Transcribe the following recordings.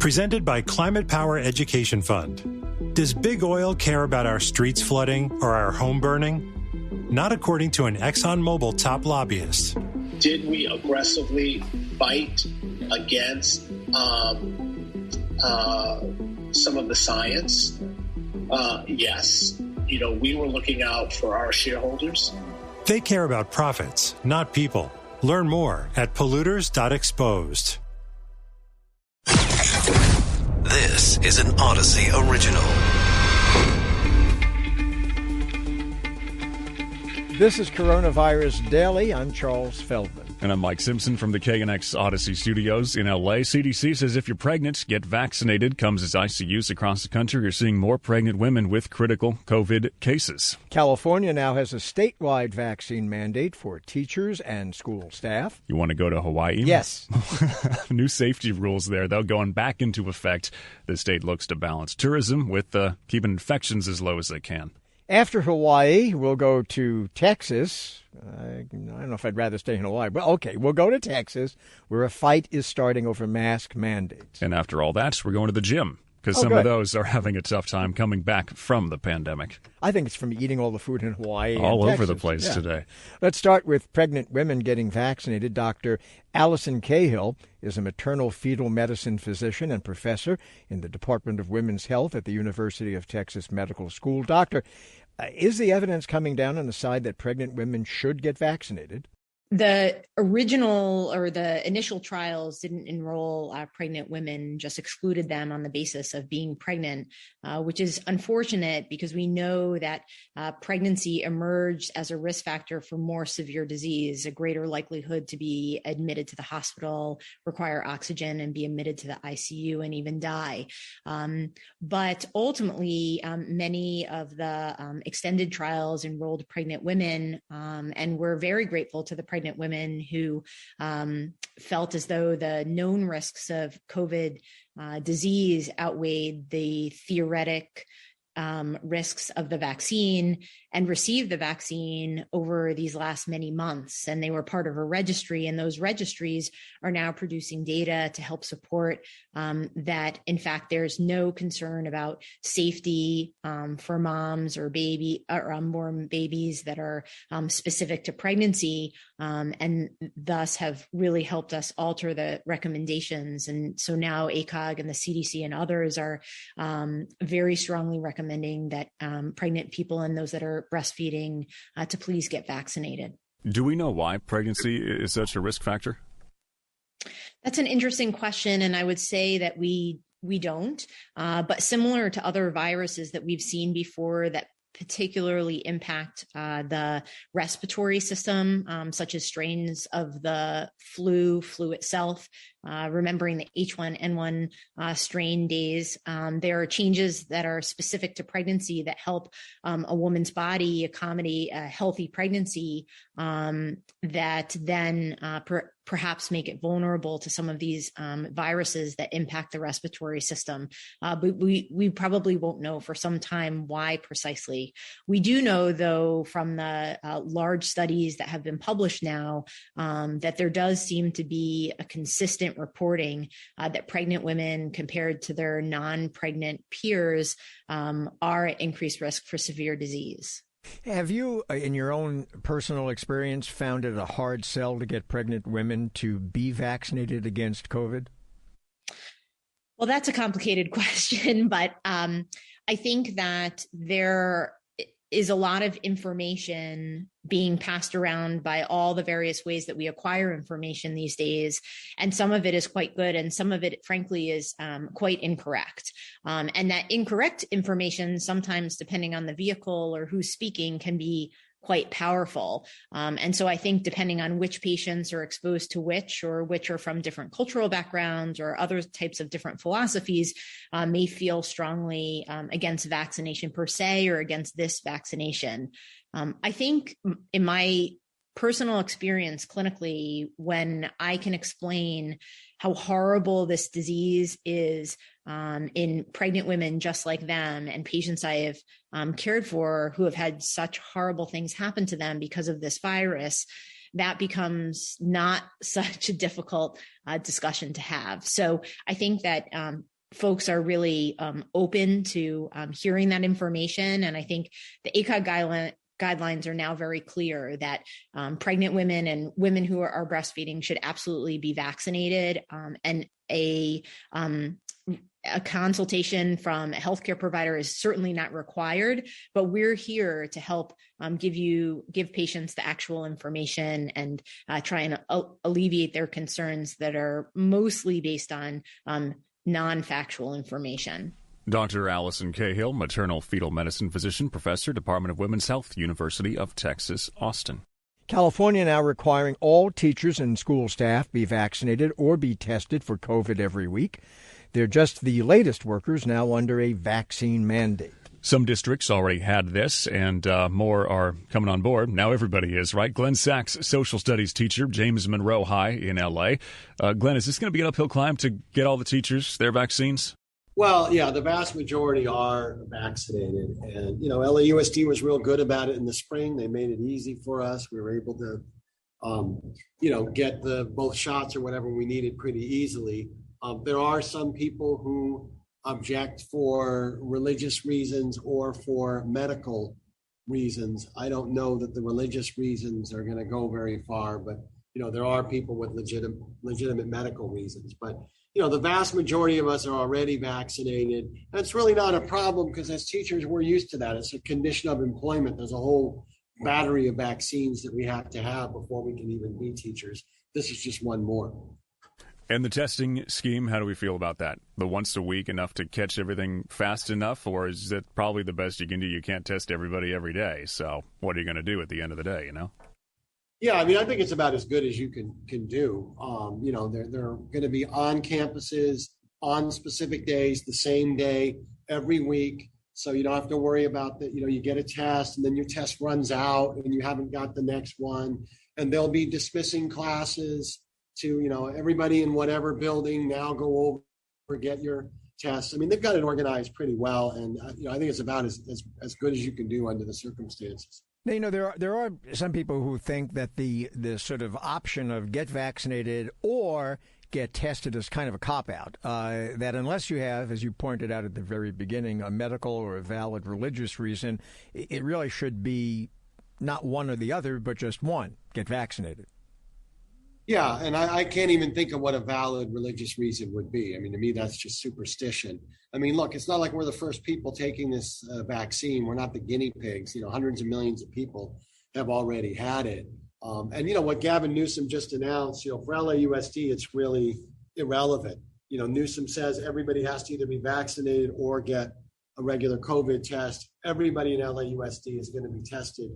Presented by Climate Power Education Fund. Does big oil care about our streets flooding or our home burning? Not according to an ExxonMobil top lobbyist. Did we aggressively fight against some of the science? Yes. We were looking out for our shareholders. They care about profits, not people. Learn more at polluters.exposed. This is an Odyssey original. This is Coronavirus Daily. I'm Charles Feldman. And I'm Mike Simpson from the KNX Odyssey Studios in L.A. CDC says if you're pregnant, get vaccinated. Comes as ICUs across the country are seeing more pregnant women with critical COVID cases. California now has a statewide vaccine mandate for teachers and school staff. You want to go to Hawaii? Yes. New safety rules there, though, going back into effect. The state looks to balance tourism with keeping infections as low as they can. After Hawaii, we'll go to Texas. I don't know if I'd rather stay in Hawaii, but okay, we'll go to Texas, where a fight is starting over mask mandates. And after all that, we're going to the gym, because some good. of those are having a tough time coming back from the pandemic. I think it's from eating all the food in Hawaii all and over Texas. the place today. Let's start with pregnant women getting vaccinated. Dr. Allison Cahill is a maternal fetal medicine physician and professor in the Department of Women's Health at the University of Texas Medical School. Doctor, is the evidence coming down on the side that pregnant women should get vaccinated? The original or the initial trials didn't enroll pregnant women, just excluded them on the basis of being pregnant, which is unfortunate because we know that pregnancy emerged as a risk factor for more severe disease, a greater likelihood to be admitted to the hospital, require oxygen, and be admitted to the ICU and even die. But ultimately, many of the extended trials enrolled pregnant women, and we're very grateful to the pregnant women who felt as though the known risks of COVID disease outweighed the theoretic risks of the vaccine and received the vaccine over these last many months. And they were part of a registry, and those registries are now producing data to help support that, in fact, there's no concern about safety for moms or unborn babies that are specific to pregnancy, and thus have really helped us alter the recommendations. And so now ACOG and the CDC and others are very strongly recommending that pregnant people and those that are breastfeeding to please get vaccinated. Do we know why pregnancy is such a risk factor? That's an interesting question, and I would say that we don't. But similar to other viruses that we've seen before that particularly impact the respiratory system, such as strains of the flu itself, remembering the H1N1 strain days. There are changes that are specific to pregnancy that help a woman's body accommodate a healthy pregnancy that then perhaps make it vulnerable to some of these viruses that impact the respiratory system. But we probably won't know for some time why precisely. We do know, though, from the large studies that have been published now, that there does seem to be a consistent reporting that pregnant women compared to their non-pregnant peers are at increased risk for severe disease. Have you, in your own personal experience, found it a hard sell to get pregnant women to be vaccinated against COVID? Well, that's a complicated question, but I think that there is a lot of information being passed around by all the various ways that we acquire information these days. And some of it is quite good, and some of it, frankly, is quite incorrect. And that incorrect information, sometimes depending on the vehicle or who's speaking, can be quite powerful. And so I think depending on which patients are exposed to which, or which are from different cultural backgrounds or other types of different philosophies, may feel strongly against vaccination per se or against this vaccination. I think in my personal experience clinically, when I can explain how horrible this disease is in pregnant women just like them and patients I have cared for who have had such horrible things happen to them because of this virus, that becomes not such a difficult discussion to have. So I think that folks are really open to hearing that information. And I think the ACOG guidelines are now very clear that pregnant women and women who are breastfeeding should absolutely be vaccinated. And a consultation from a healthcare provider is certainly not required, but we're here to help give patients the actual information and try and alleviate their concerns that are mostly based on non-factual information. Dr. Allison Cahill, maternal fetal medicine physician, professor, Department of Women's Health, University of Texas, Austin. California now requiring all teachers and school staff be vaccinated or be tested for COVID every week. They're just the latest workers now under a vaccine mandate. Some districts already had this, and more are coming on board. Now everybody is, right? Glenn Sachs, social studies teacher, James Monroe High in L.A. Glenn, is this going to be an uphill climb to get all the teachers their vaccines? Well, yeah, the vast majority are vaccinated. And, LAUSD was real good about it in the spring. They made it easy for us. We were able to, get both shots or whatever we needed pretty easily. There are some people who object for religious reasons or for medical reasons. I don't know that the religious reasons are going to go very far, but, there are people with legitimate medical reasons. But, the vast majority of us are already vaccinated. And it's really not a problem because as teachers, we're used to that. It's a condition of employment. There's a whole battery of vaccines that we have to have before we can even be teachers. This is just one more. And the testing scheme, how do we feel about that? The once a week enough to catch everything fast enough, or is that probably the best you can do? You can't test everybody every day. So what are you going to do at the end of the day, Yeah, I think it's about as good as you can do. They're going to be on campuses on specific days, the same day, every week. So you don't have to worry about that. You get a test and then your test runs out and you haven't got the next one. And they'll be dismissing classes to, everybody in whatever building now go over, get your tests. They've got it organized pretty well. And, I think it's about as good as you can do under the circumstances. There are some people who think that the sort of option of get vaccinated or get tested is kind of a cop-out, that unless you have, as you pointed out at the very beginning, a medical or a valid religious reason, it really should be not one or the other, but just one, get vaccinated. Yeah, and I can't even think of what a valid religious reason would be. To me, that's just superstition. Look, it's not like we're the first people taking this vaccine. We're not the guinea pigs. Hundreds of millions of people have already had it. And what Gavin Newsom just announced, for LAUSD, it's really irrelevant. Newsom says everybody has to either be vaccinated or get a regular COVID test. Everybody in LAUSD is going to be tested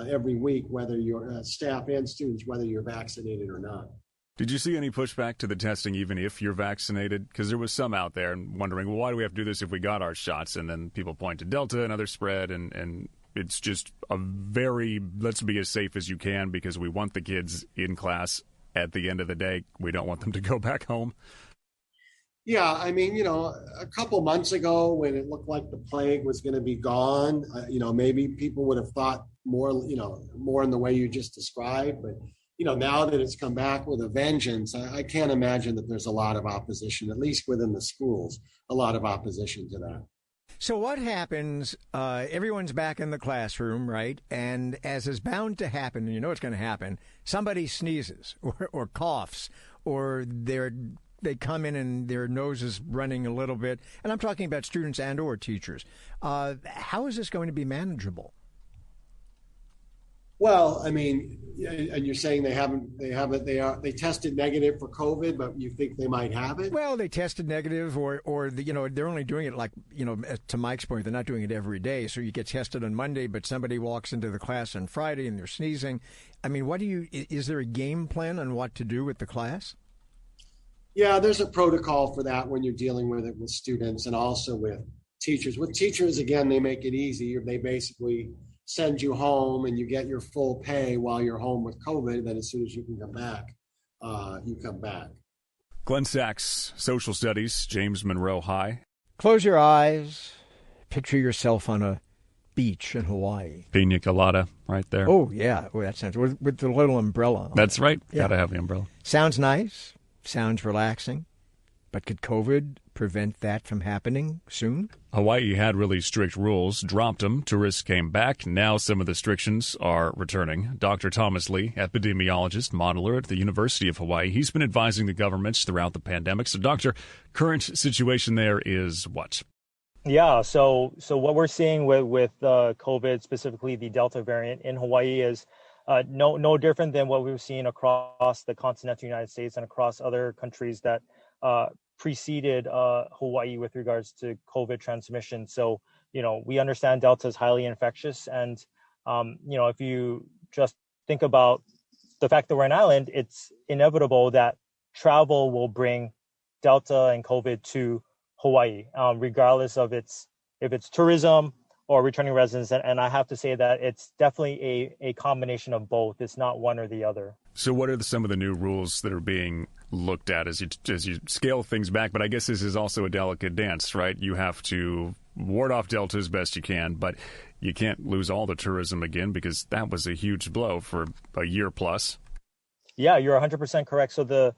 every week, whether you're staff and students, whether you're vaccinated or not. Did you see any pushback to the testing even if you're vaccinated? Because there was some out there wondering, well, why do we have to do this if we got our shots? And then people point to Delta and other spread, and it's just a very, let's be as safe as you can because we want the kids in class at the end of the day. We don't want them to go back home. Yeah, a couple months ago when it looked like the plague was going to be gone, maybe people would have thought more in the way you just described. But, now that it's come back with a vengeance, I can't imagine that there's a lot of opposition, at least within the schools, a lot of opposition to that. So what happens, everyone's back in the classroom, right? And as is bound to happen, and it's going to happen, somebody sneezes or coughs or they come in and their nose is running a little bit. And I'm talking about students and or teachers. How is this going to be manageable? Well, and you're saying they tested negative for COVID, but you think they might have it? Well, they tested negative or they're only doing it to Mike's point, they're not doing it every day. So you get tested on Monday, but somebody walks into the class on Friday and they're sneezing. Is there a game plan on what to do with the class? Yeah, there's a protocol for that when you're dealing with it with students and also with teachers. With teachers, again, they make it easy. They basically send you home and you get your full pay while you're home with COVID. Then as soon as you can come back, you come back. Glenn Sachs, social studies, James Monroe High. Close your eyes. Picture yourself on a beach in Hawaii. Pina colada right there. Oh, yeah. Oh, that sounds with the little umbrella. That's right. Yeah. Got to have the umbrella. Sounds nice. Sounds relaxing. But could COVID prevent that from happening soon? Hawaii had really strict rules, dropped them, tourists came back. Now some of the restrictions are returning. Dr. Thomas Lee, epidemiologist, modeler at the University of Hawaii, he's been advising the governments throughout the pandemic. So, Doctor, current situation there is what? Yeah, so what we're seeing with COVID, specifically the Delta variant in Hawaii, is no different than what we've seen across the continental United States and across other countries that preceded Hawaii with regards to COVID transmission. So, we understand Delta is highly infectious. And, if you just think about the fact that we're an island, it's inevitable that travel will bring Delta and COVID to Hawaii, regardless of if it's tourism or returning residents. And I have to say that it's definitely a combination of both. It's not one or the other. So what are some of the new rules that are being looked at as you scale things back? But I guess this is also a delicate dance, right? You have to ward off Delta as best you can, but you can't lose all the tourism again because that was a huge blow for a year plus. Yeah, you're 100% correct. So the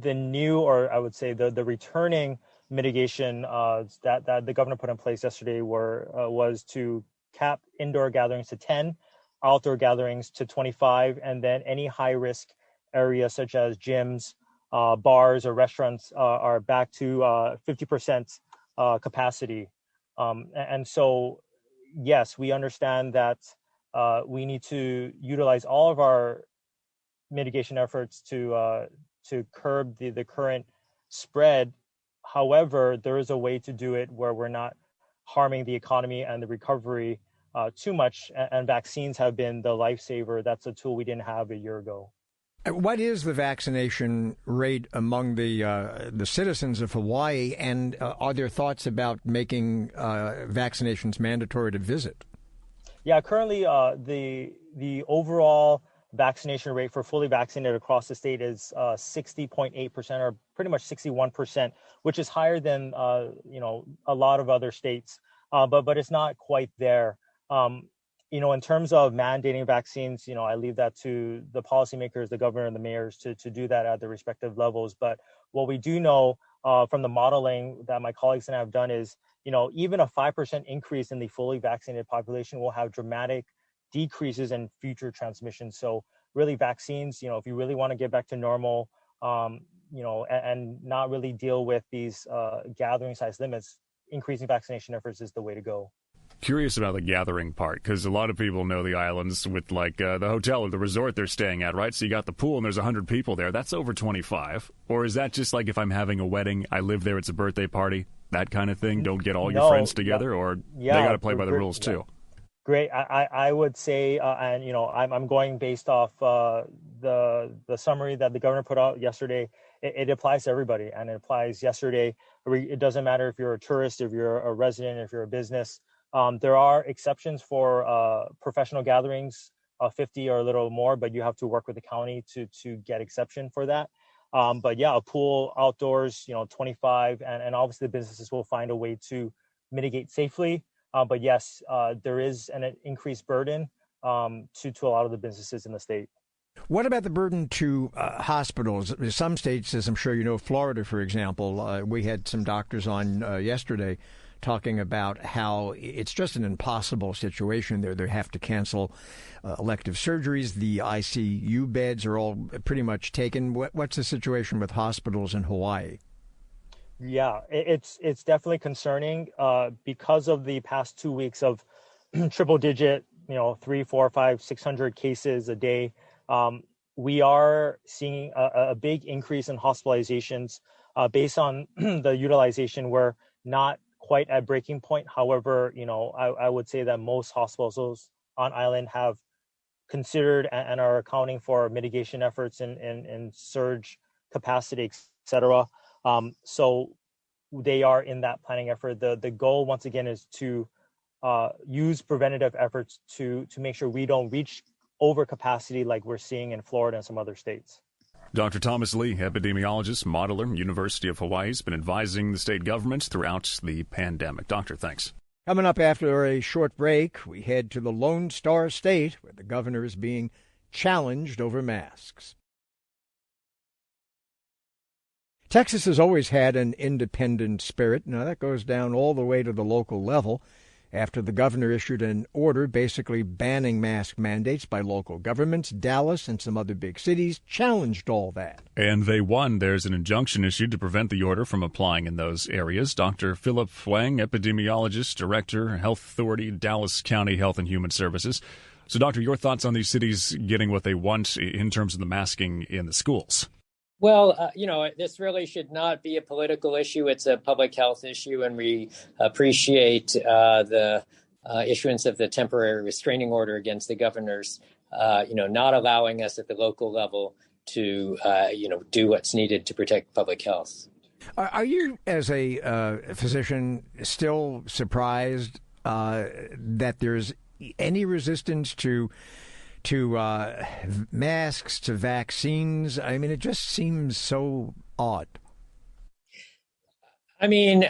new, or I would say the returning mitigation that the governor put in place yesterday was to cap indoor gatherings to 10, outdoor gatherings to 25, and then any high risk areas such as gyms, bars, or restaurants are back to 50% capacity. And so, yes, we understand that we need to utilize all of our mitigation efforts to curb the current spread. However, there is a way to do it where we're not harming the economy and the recovery too much. And vaccines have been the lifesaver. That's a tool we didn't have a year ago. What is the vaccination rate among the citizens of Hawaii, and are there thoughts about making vaccinations mandatory to visit? Yeah, currently the overall vaccination rate for fully vaccinated across the state is 60.8%, or pretty much 61%, which is higher than a lot of other states, but it's not quite there. In terms of mandating vaccines, I leave that to the policymakers, the governor, and the mayors to do that at the respective levels. But what we do know from the modeling that my colleagues and I have done is, even a 5% increase in the fully vaccinated population will have dramatic decreases in future transmission. So really vaccines, if you really want to get back to normal, and not really deal with these gathering size limits, increasing vaccination efforts is the way to go. Curious about the gathering part, because a lot of people know the islands with the hotel or the resort they're staying at, right? So you got the pool and there's 100 people there. That's over 25. Or is that just like if I'm having a wedding, I live there, it's a birthday party, that kind of thing? Don't get all your friends together, or they got to play by the rules too? Great. I would say, I'm going based off the summary that the governor put out yesterday. It applies to everybody, and it applies yesterday. It doesn't matter if you're a tourist, if you're a resident, if you're a business. There are exceptions for professional gatherings, 50 or a little more, but you have to work with the county to get exception for that. But yeah, a pool outdoors, 25, and obviously the businesses will find a way to mitigate safely. But yes, there is an increased burden to a lot of the businesses in the state. What about the burden to hospitals? Some states, as I'm sure you know, Florida, for example, we had some doctors on yesterday talking about how it's just an impossible situation there. They have to cancel elective surgeries. The ICU beds are all pretty much taken. What's the situation with hospitals in Hawaii? Yeah, it's definitely concerning because of the past 2 weeks of triple digit, 300, 400, 500, 600 cases a day. We are seeing a big increase in hospitalizations based on the utilization. We're not quite at breaking point. However, I would say that most hospitals on island have considered and are accounting for mitigation efforts in surge capacity, et cetera. So they are in that planning effort. The goal, once again, is to use preventative efforts to make sure we don't reach overcapacity like we're seeing in Florida and some other states. Dr. Thomas Lee, epidemiologist, modeler, University of Hawaii, has been advising the state governments throughout the pandemic. Doctor, thanks. Coming up after a short break, we head to the Lone Star State, where the governor is being challenged over masks. Texas has always had an independent spirit. Now, that goes down all the way to the local level after the governor issued an order basically banning mask mandates by local governments. Dallas and some other big cities challenged all that. And they won. There's an injunction issued to prevent the order from applying in those areas. Dr. Philip Wang, epidemiologist, director, Health Authority, Dallas County Health and Human Services. So, Doctor, your thoughts on these cities getting what they want in terms of the masking in the schools? Well, this really should not be a political issue. It's a public health issue, and we appreciate the issuance of the temporary restraining order against the governors, not allowing us at the local level to, do what's needed to protect public health. Are you, as a physician, still surprised that there's any resistance to masks, to vaccines? I mean, it just seems so odd. I mean,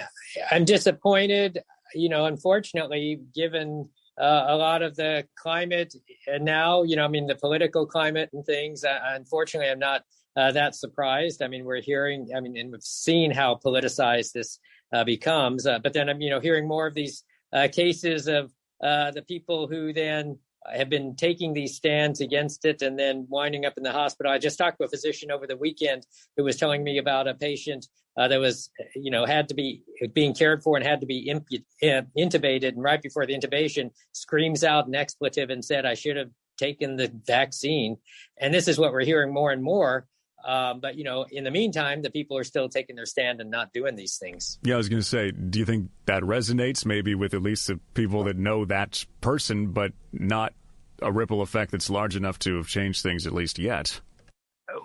I'm disappointed, unfortunately, given a lot of the climate now, the political climate and things. Unfortunately, I'm not that surprised. I mean, we're hearing, and we've seen how politicized this becomes. But then I'm, hearing more of these cases of the people who then have been taking these stands against it and then winding up in the hospital. I just talked to a physician over the weekend who was telling me about a patient that was, had to be being cared for and had to be intubated. And right before the intubation, screams out an expletive and said, "I should have taken the vaccine." And this is what we're hearing more and more. But, in the meantime, the people are still taking their stand and not doing these things. Yeah, I was going to say, do you think that resonates maybe with at least the people that know that person, but not a ripple effect that's large enough to have changed things at least yet?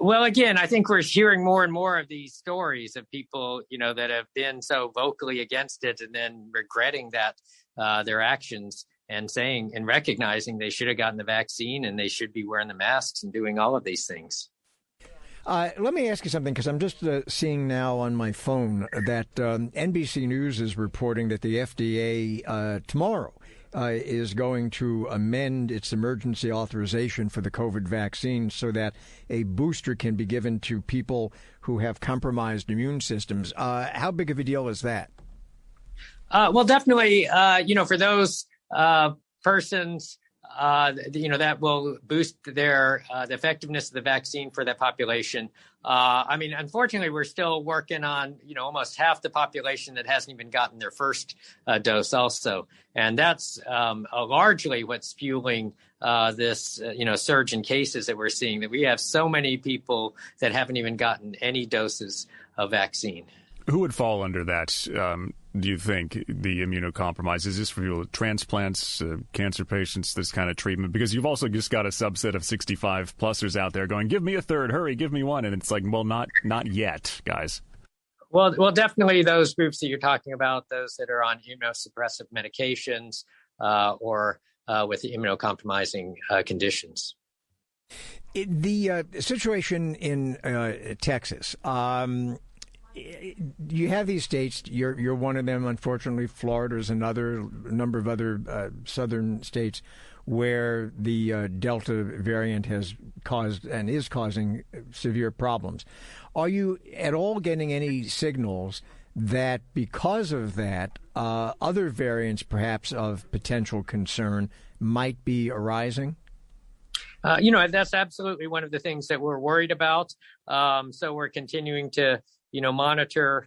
Well, again, I think we're hearing more and more of these stories of people, that have been so vocally against it and then regretting that their actions and saying and recognizing they should have gotten the vaccine and they should be wearing the masks and doing all of these things. Let me ask you something, because I'm just seeing now on my phone that NBC News is reporting that the FDA tomorrow is going to amend its emergency authorization for the COVID vaccine so that a booster can be given to people who have compromised immune systems. How big of a deal is that? Well, definitely, for those persons, that will boost their the effectiveness of the vaccine for that population. Unfortunately, we're still working on, almost half the population that hasn't even gotten their first dose also. And that's largely what's fueling this, surge in cases that we're seeing, that we have so many people that haven't even gotten any doses of vaccine. Who would fall under that, do you think, the immunocompromised? Is this for people with transplants, cancer patients, this kind of treatment? Because you've also just got a subset of 65-plussers out there going, give me a third, hurry, give me one. And it's like, well, not yet, guys. Well, definitely those groups that you're talking about, those that are on immunosuppressive medications or with immunocompromising conditions. The situation in Texas, you have these states. You're one of them. Unfortunately, Florida is another number of other southern states where the Delta variant has caused and is causing severe problems. Are you at all getting any signals that because of that, other variants perhaps of potential concern might be arising? That's absolutely one of the things that we're worried about. So we're continuing to monitor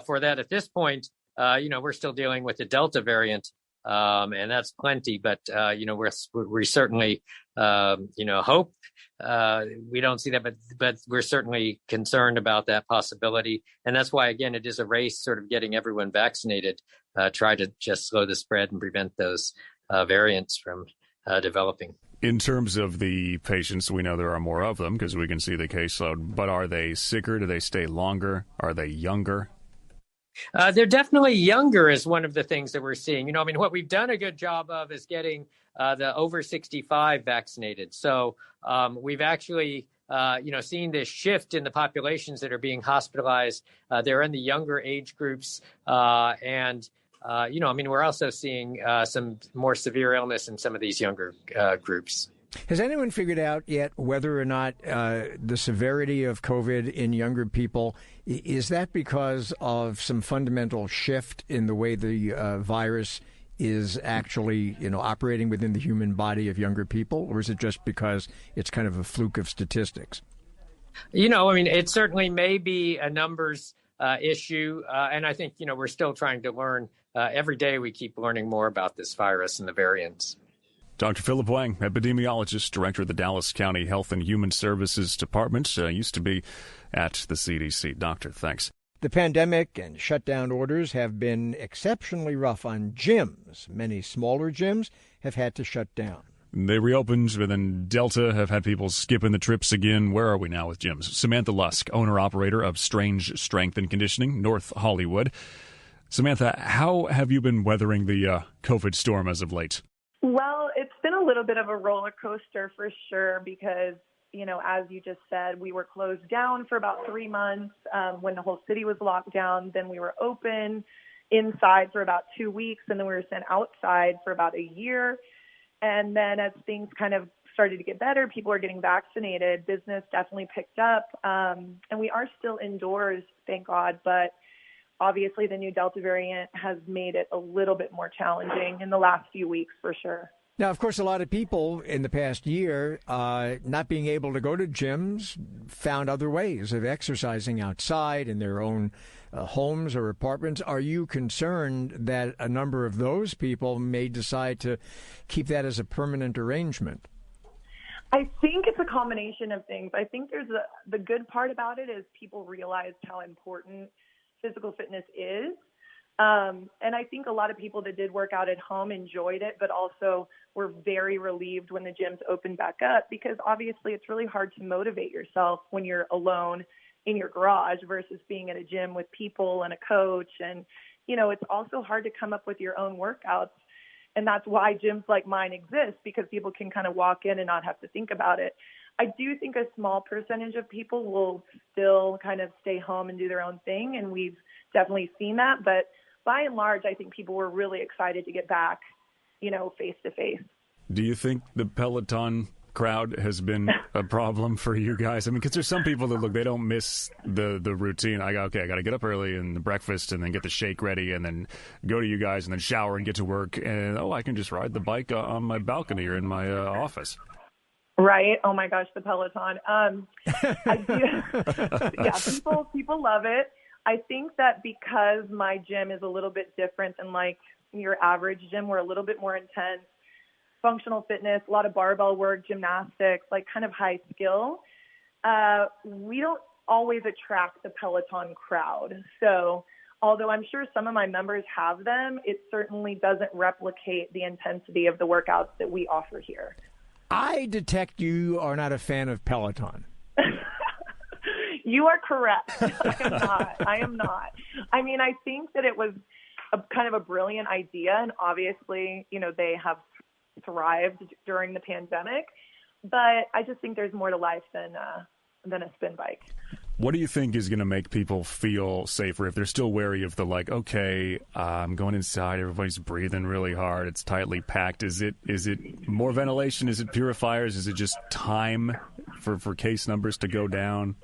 for that. At this point, we're still dealing with the Delta variant, and that's plenty. But we certainly hope we don't see that, but we're certainly concerned about that possibility. And that's why, again, it is a race, sort of getting everyone vaccinated, try to just slow the spread and prevent those variants from developing. In terms of the patients, we know there are more of them because we can see the caseload, but are they sicker? Do they stay longer? Are they younger? They're definitely younger is one of the things that we're seeing. What we've done a good job of is getting the over 65 vaccinated. So we've actually, seen this shift in the populations that are being hospitalized. They're in the younger age groups we're also seeing some more severe illness in some of these younger groups. Has anyone figured out yet whether or not the severity of COVID in younger people, is that because of some fundamental shift in the way the virus is actually, operating within the human body of younger people, or is it just because it's kind of a fluke of statistics? It certainly may be a numbers issue, and I think, we're still trying to learn. Every day we keep learning more about this virus and the variants. Dr. Philip Wang, epidemiologist, director of the Dallas County Health and Human Services Department, used to be at the CDC. Doctor, thanks. The pandemic and shutdown orders have been exceptionally rough on gyms. Many smaller gyms have had to shut down. They reopened, but then Delta have had people skipping the trips again. Where are we now with gyms? Samantha Lusk, owner-operator of Strange Strength and Conditioning, North Hollywood. Samantha, how have you been weathering the COVID storm as of late? Well, it's been a little bit of a roller coaster for sure because, as you just said, we were closed down for about 3 months when the whole city was locked down. Then we were open inside for about 2 weeks, and then we were sent outside for about a year. And then as things kind of started to get better, people are getting vaccinated, business definitely picked up. And we are still indoors, thank God, but obviously, the new Delta variant has made it a little bit more challenging in the last few weeks, for sure. Now, of course, a lot of people in the past year, not being able to go to gyms, found other ways of exercising outside in their own homes or apartments. Are you concerned that a number of those people may decide to keep that as a permanent arrangement? I think it's a combination of things. I think the good part about it is people realized how important physical fitness is. And I think a lot of people that did work out at home enjoyed it, but also were very relieved when the gyms opened back up because obviously it's really hard to motivate yourself when you're alone in your garage versus being at a gym with people and a coach. And, it's also hard to come up with your own workouts. And that's why gyms like mine exist, because people can kind of walk in and not have to think about it. I do think a small percentage of people will still kind of stay home and do their own thing, and we've definitely seen that. But by and large, I think people were really excited to get back, face to face. Do you think the Peloton crowd has been a problem for you guys? Because there's some people that they don't miss the routine. I got to get up early and the breakfast and then get the shake ready and then go to you guys and then shower and get to work. And, I can just ride the bike on my balcony or in my office. Right. Oh my gosh, the Peloton. I do. Yeah, people love it. I think that because my gym is a little bit different than like your average gym, we're a little bit more intense, functional fitness, a lot of barbell work, gymnastics, like kind of high skill. We don't always attract the Peloton crowd. So although I'm sure some of my members have them, it certainly doesn't replicate the intensity of the workouts that we offer here. I detect you are not a fan of Peloton. You are correct. I am not. I think that it was a kind of a brilliant idea, and obviously, they have thrived during the pandemic. But I just think there's more to life than a spin bike. What do you think is going to make people feel safer if they're still wary of the I'm going inside, everybody's breathing really hard, it's tightly packed? Is it more ventilation? Is it purifiers? Is it just time for case numbers to go down?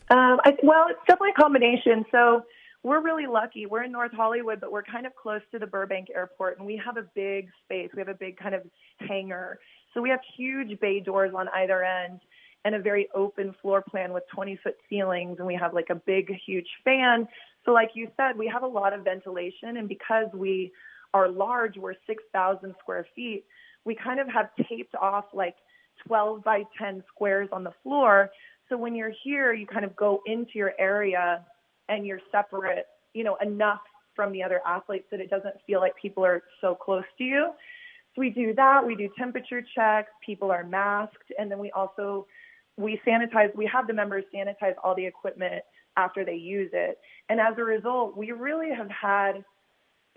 Well, it's definitely a combination. So we're really lucky. We're in North Hollywood, but we're kind of close to the Burbank airport, and we have a big space. We have a big kind of hangar. So we have huge bay doors on either end and a very open floor plan with 20-foot ceilings, and we have like a big, huge fan. So like you said, we have a lot of ventilation, and because we are large, we're 6,000 square feet, we kind of have taped off like 12 by 10 squares on the floor. So when you're here, you kind of go into your area and you're separate, enough from the other athletes that it doesn't feel like people are so close to you. So we do that. We do temperature checks. People are masked. And then we sanitize. We have the members sanitize all the equipment after they use it. And as a result, we've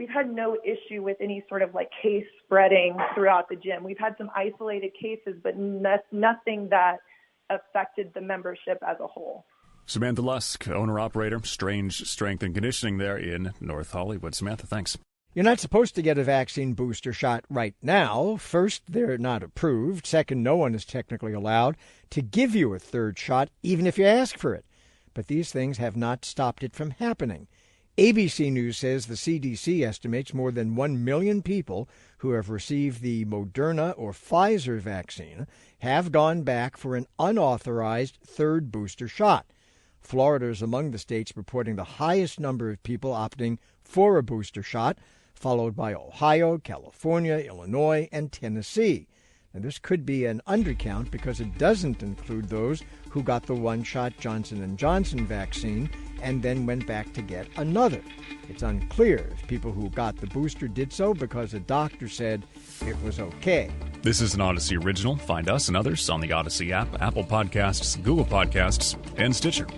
had no issue with any sort of like case spreading throughout the gym. We've had some isolated cases, but nothing that affected the membership as a whole. Samantha Lusk, owner-operator, Strange Strength and Conditioning there in North Hollywood. Samantha, thanks. You're not supposed to get a vaccine booster shot right now. First, they're not approved. Second, no one is technically allowed to give you a third shot, even if you ask for it. But these things have not stopped it from happening. ABC News says the CDC estimates more than 1 million people who have received the Moderna or Pfizer vaccine have gone back for an unauthorized third booster shot. Florida is among the states reporting the highest number of people opting for a booster shot, followed by Ohio, California, Illinois, and Tennessee. Now, this could be an undercount because it doesn't include those who got the one-shot Johnson & Johnson vaccine and then went back to get another. It's unclear if people who got the booster did so because a doctor said it was okay. This is an Odyssey original. Find us and others on the Odyssey app, Apple Podcasts, Google Podcasts, and Stitcher.